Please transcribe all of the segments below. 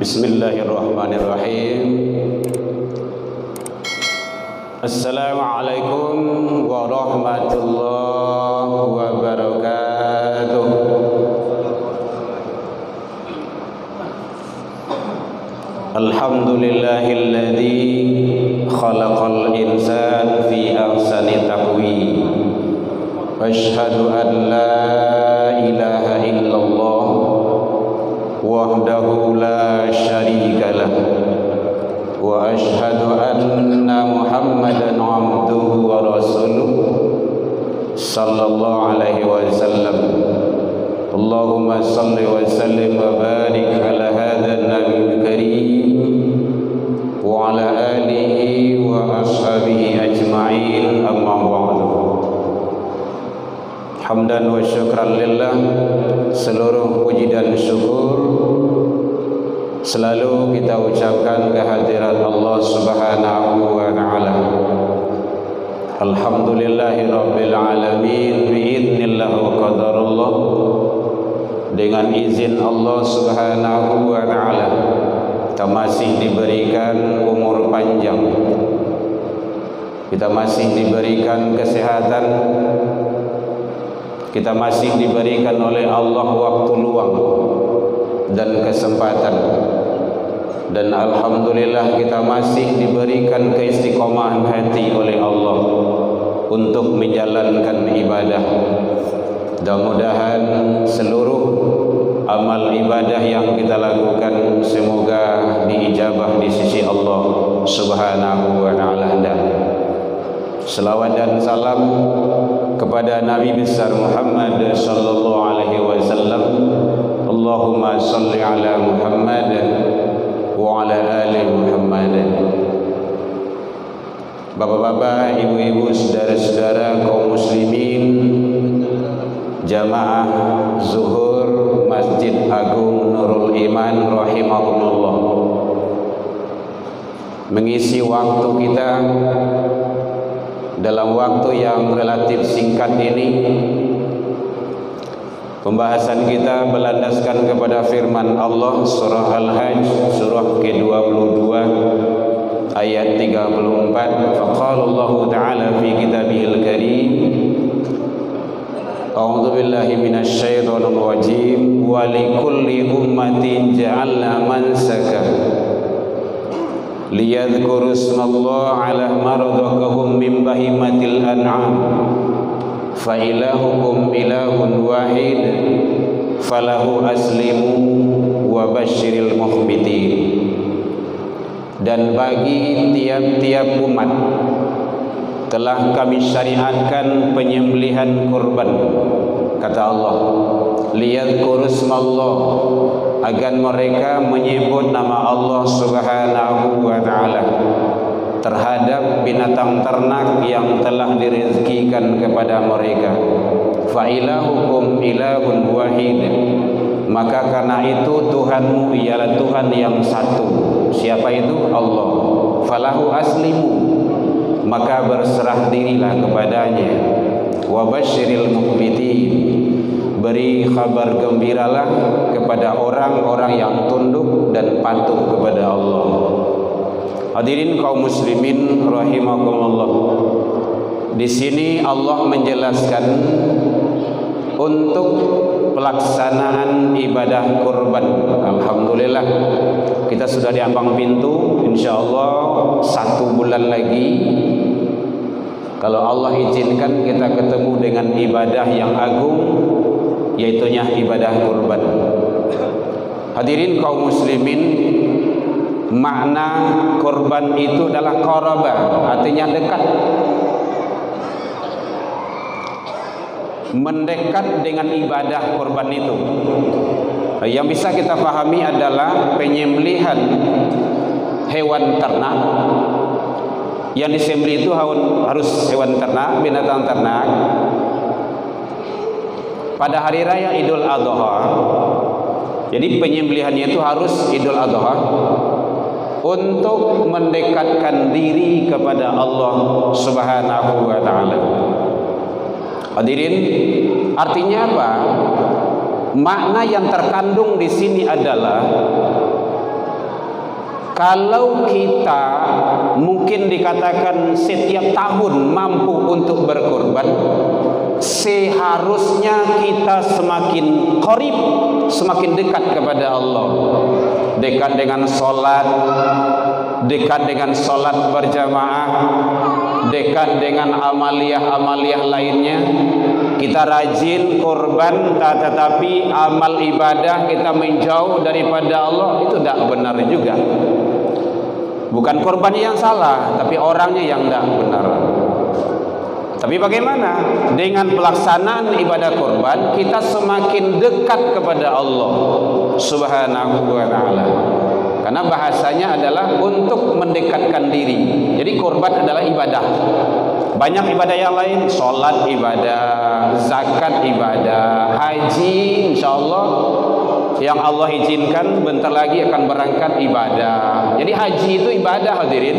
Bismillahirrahmanirrahim. Assalamualaikum warahmatullahi wabarakatuh. Alhamdulillahilladzi khalaqal insana fi ahsani taqwim. Asyhadu an la ilaha illallah wahdahu la syarika lah wa asyhadu anna Muhammadan abduhu wa rasuluh sallallahu alaihi wasallam. Allahumma salli wa sallim wa barik ala hadzal nabiyil karim wa ala alihi wa ashabihi ajma'in, amma ba'du. Hamdan wa syukran lillah, seluruh puji dan syukur selalu kita ucapkan kehadirat Allah Subhanahu wa ta'ala. Alhamdulillahi rabbil alamin, biidznillah wa qadarullah. Dengan izin Allah Subhanahu wa ta'ala, kita masih diberikan umur panjang, kita masih diberikan kesehatan, kita masih diberikan oleh Allah waktu luang dan kesempatan, dan alhamdulillah kita masih diberikan keistiqomahan hati oleh Allah untuk menjalankan ibadah. Mudah-mudahan seluruh amal ibadah yang kita lakukan semoga diijabah di sisi Allah Subhanahu wa ta'ala. Selawat dan salam kepada Nabi besar Muhammad sallallahu alaihi wasallam. Allahumma salli ala Muhammad wa ala ali Muhammad. Bapak-bapak, ibu-ibu, saudara-saudara kaum muslimin, jamaah zuhur Masjid Agung Nurul Iman rahimakumullah, mengisi waktu kita dalam waktu yang relatif singkat ini. Pembahasan kita berlandaskan kepada firman Allah surah Al-Hajj surah ke-22 ayat 34. Faqala Allah Ta'ala fi kitabihil karim, a'udzu billahi minasy syaithanir rajim, wa likulli ummatin ja'alna mansaka liyadhkuru ismallaha 'ala ma razaqahum min bahimatil an'am fa ilahukum ilahun wahid falahu aslimu wa basyiril mukhbitin. Dan bagi tiap-tiap umat telah kami syariatkan penyembelihan kurban, kata Allah, liyadhkuru ismallah, agar mereka menyebut nama Allah Subhanahu wa ta'ala terhadap binatang ternak yang telah direzekikan kepada mereka. Fa ilahukum ilahun wahid, maka karena itu Tuhanmu ialah Tuhan yang satu. Siapa itu? Allah. Falahu aslimu, maka berserah dirilah kepadanya. Wa basyiril mukhbitin, beri kabar gembiralah kepada orang-orang yang tunduk dan patuh kepada Allah. Hadirin kaum muslimin rahimakumullah, di sini Allah menjelaskan untuk pelaksanaan ibadah kurban. Alhamdulillah kita sudah di ambang pintu, insyaallah 1 bulan lagi kalau Allah izinkan kita ketemu dengan ibadah yang agung, yaitunya ibadah kurban. Hadirin kaum muslimin, makna kurban itu adalah qarabah, artinya dekat, mendekat dengan ibadah kurban itu. Yang bisa kita pahami adalah penyembelihan hewan ternak. Yang disembelih itu harus hewan ternak, binatang ternak. Pada hari raya Idul Adha, jadi penyembelihannya itu harus Idul Adha untuk mendekatkan diri kepada Allah Subhanahu wa ta'ala. Hadirin, artinya apa? Makna yang terkandung di sini adalah kalau kita mungkin dikatakan setiap tahun mampu untuk berkorban, seharusnya kita semakin qarib, semakin dekat kepada Allah. Dekat dengan sholat, dekat dengan sholat berjamaah, dekat dengan amaliyah-amaliyah lainnya. Kita rajin korban, tetapi amal ibadah kita menjauh daripada Allah, itu tidak benar juga. Bukan korbannya yang salah, tapi orangnya yang tidak benar. Tapi bagaimana dengan pelaksanaan ibadah korban, kita semakin dekat kepada Allah Subhanahu wa ta'ala. Karena bahasanya adalah untuk mendekatkan diri. Jadi korban adalah ibadah. Banyak ibadah yang lain, sholat ibadah, zakat ibadah, haji insyaallah yang Allah izinkan bentar lagi akan berangkat ibadah. Jadi haji itu ibadah, hadirin,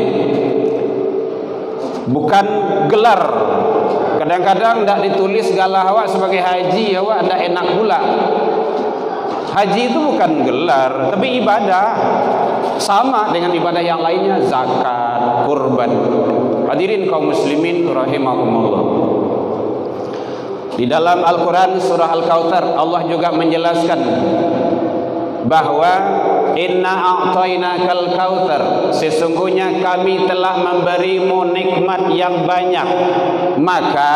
bukan gelar. Kadang-kadang tidak ditulis galah awak sebagai haji, awak tidak enak pula. Haji itu bukan gelar, tapi ibadah. Sama dengan ibadah yang lainnya, zakat, kurban. Hadirin kaum muslimin rahimakumullah. Di dalam Al-Quran surah Al-Kautsar, Allah juga menjelaskan bahwa inna a'tainakal kautsar, sesungguhnya kami telah memberimu nikmat yang banyak, maka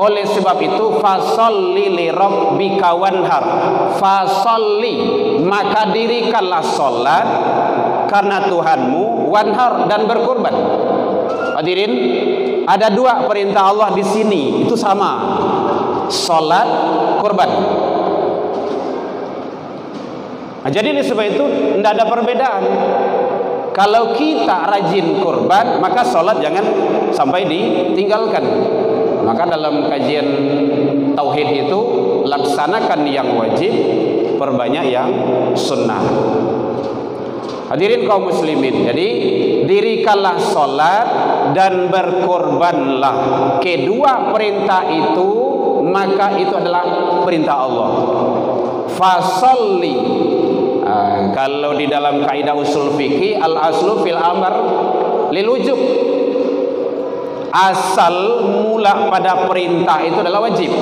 oleh sebab itu fasholli li rabbika wanhar, fasholli, maka dirikanlah salat karena Tuhanmu, wanhar, dan berkorban. Hadirin, ada dua perintah Allah di sini, itu sama, salat, korban. Nah, jadi oleh sebab itu tidak ada perbedaan. Kalau kita rajin korban, maka sholat jangan sampai ditinggalkan. Maka dalam kajian tauhid itu, laksanakan yang wajib, perbanyak yang sunnah. Hadirin kaum muslimin, jadi dirikanlah sholat dan berkorbanlah. Kedua perintah itu, maka itu adalah perintah Allah. Fasalli. Kalau di dalam kaidah usul fikih, al aslu fil amr lil wujub. Asal mula pada perintah itu adalah wajib.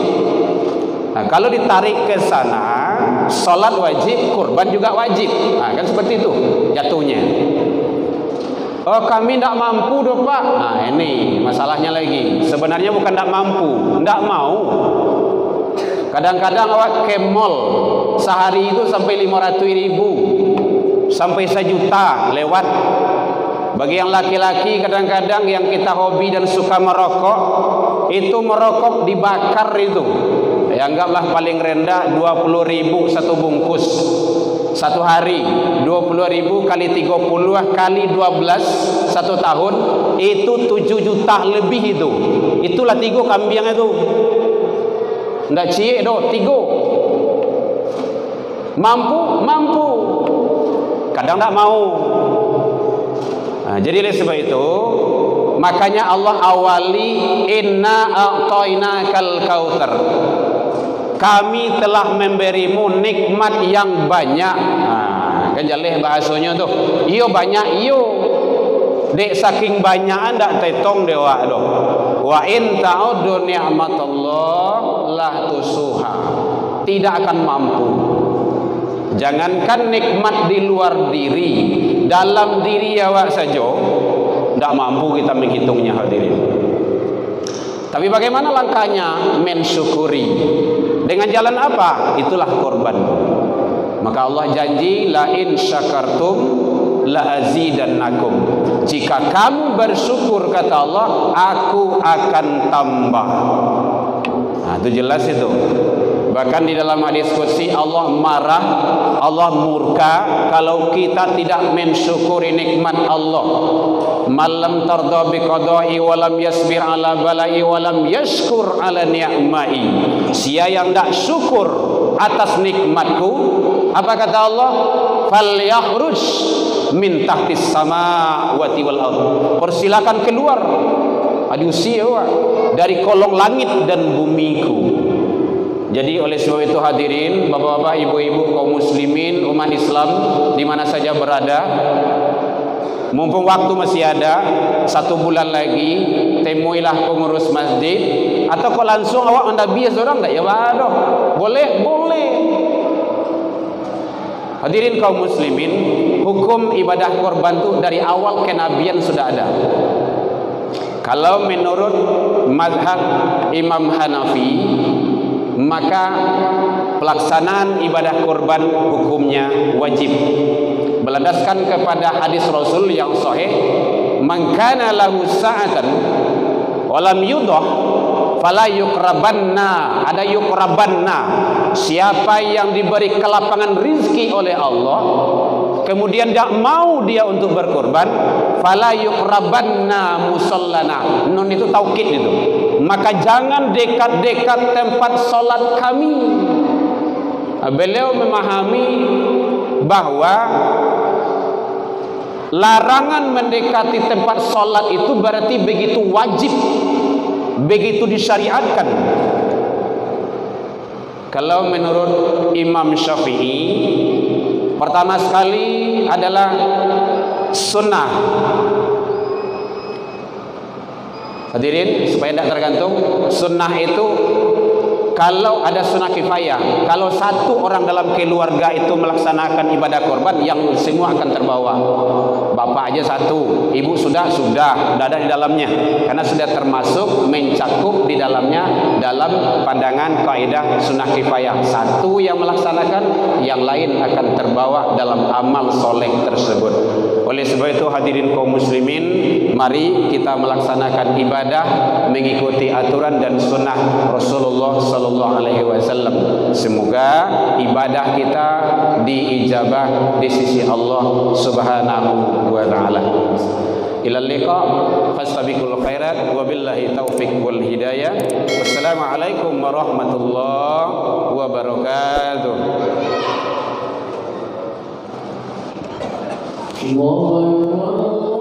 Nah, kalau ditarik ke sana, salat wajib, kurban juga wajib. Nah, kan seperti itu jatuhnya. Oh, kami tidak mampu doh Pak. Nah, ini masalahnya lagi. Sebenarnya bukan tidak mampu, tidak mau. Kadang-kadang awak ke mall sehari itu sampai 500.000 sampai 1 juta lewat. Bagi yang laki-laki, kadang-kadang yang kita hobi dan suka merokok, itu merokok dibakar itu. Ya, anggaplah paling rendah 20.000 satu bungkus satu hari. 20.000 kali 30 kali 12 satu tahun, itu 7 juta lebih itu. Itulah 3 kambing itu. Ndak cie do 3. Mampu, kadang tak mau. Nah, jadi oleh sebab itu, makanya Allah awali inna a'tainakal kautsar. Kami telah memberimu nikmat yang banyak. Nah, kan jaleh bahasanya tuh. Iyo banyak iyo. Dek saking banyak ndak tetong dewa doh. Wa in ta'uddu ni'matallah la tusuha. Tidak akan mampu. Jangankan nikmat di luar diri, dalam diri awak saja tidak mampu kita menghitungnya, hadirin. Tapi bagaimana langkahnya? Mensyukuri. Dengan jalan apa? Itulah korban. Maka Allah janji, la in syakartum la azidannakum. Jika kamu bersyukur, kata Allah, aku akan tambah. Nah, itu jelas itu. Bahkan di dalam hadis qudsi, Allah marah, Allah murka kalau kita tidak mensyukuri nikmat Allah. Malam tardha biqada'i walam yasbir ala bala'i walam yashkur ala ni'mai. Sia yang tidak syukur atas nikmatku, apa kata Allah? Falyakhruj min tahtis samawati wal ardh. Persilakan keluar, diusir dari kolong langit dan bumiku. Jadi oleh sebab itu, hadirin, bapak-bapak, ibu-ibu, kaum muslimin, umat Islam di mana saja berada, Mumpung waktu masih ada, 1 bulan lagi, temuilah pengurus masjid, atau kau langsung awak mendabiah seorang tak? Ya waduh, boleh, boleh. Hadirin kaum muslimin, hukum ibadah korban itu dari awal kenabian sudah ada. Kalau menurut mazhab Imam Hanafi, maka pelaksanaan ibadah korban hukumnya wajib, berlandaskan kepada hadis Rasul yang sahih, man kana lahu sa'atan wa lam yudah fala yuqrabanna. Ada yuqrabanna, siapa yang diberi kelapangan rizki oleh Allah kemudian tidak mau dia untuk berkorban, fala yuqrabanna musallana. Nun itu taukid itu, maka jangan dekat-dekat tempat solat kami. Beliau memahami bahwa larangan mendekati tempat solat itu berarti begitu wajib, begitu disyariatkan. Kalau menurut Imam Syafi'i, pertama sekali adalah sunnah. Hadirin, supaya tidak tergantung, sunnah itu kalau ada sunnah kifayah, kalau 1 orang dalam keluarga itu melaksanakan ibadah korban, yang semua akan terbawa. Bapak aja 1, ibu sudah ada di dalamnya, karena sudah termasuk mencakup di dalamnya dalam pandangan kaidah sunnah kifayah. 1 yang melaksanakan, yang lain akan terbawa dalam amal soleh tersebut. Oleh sebab itu hadirin kaum muslimin, mari kita melaksanakan ibadah mengikuti aturan dan sunnah Rasulullah sallallahu alaihi wasallam. Semoga ibadah kita diijabah di sisi Allah Subhanahu wa taala. Ila liqa, fastabiqul khairat, wabillahi taufiq wal hidayah. Wassalamualaikum warahmatullahi wabarakatuh. Allahu Akbar.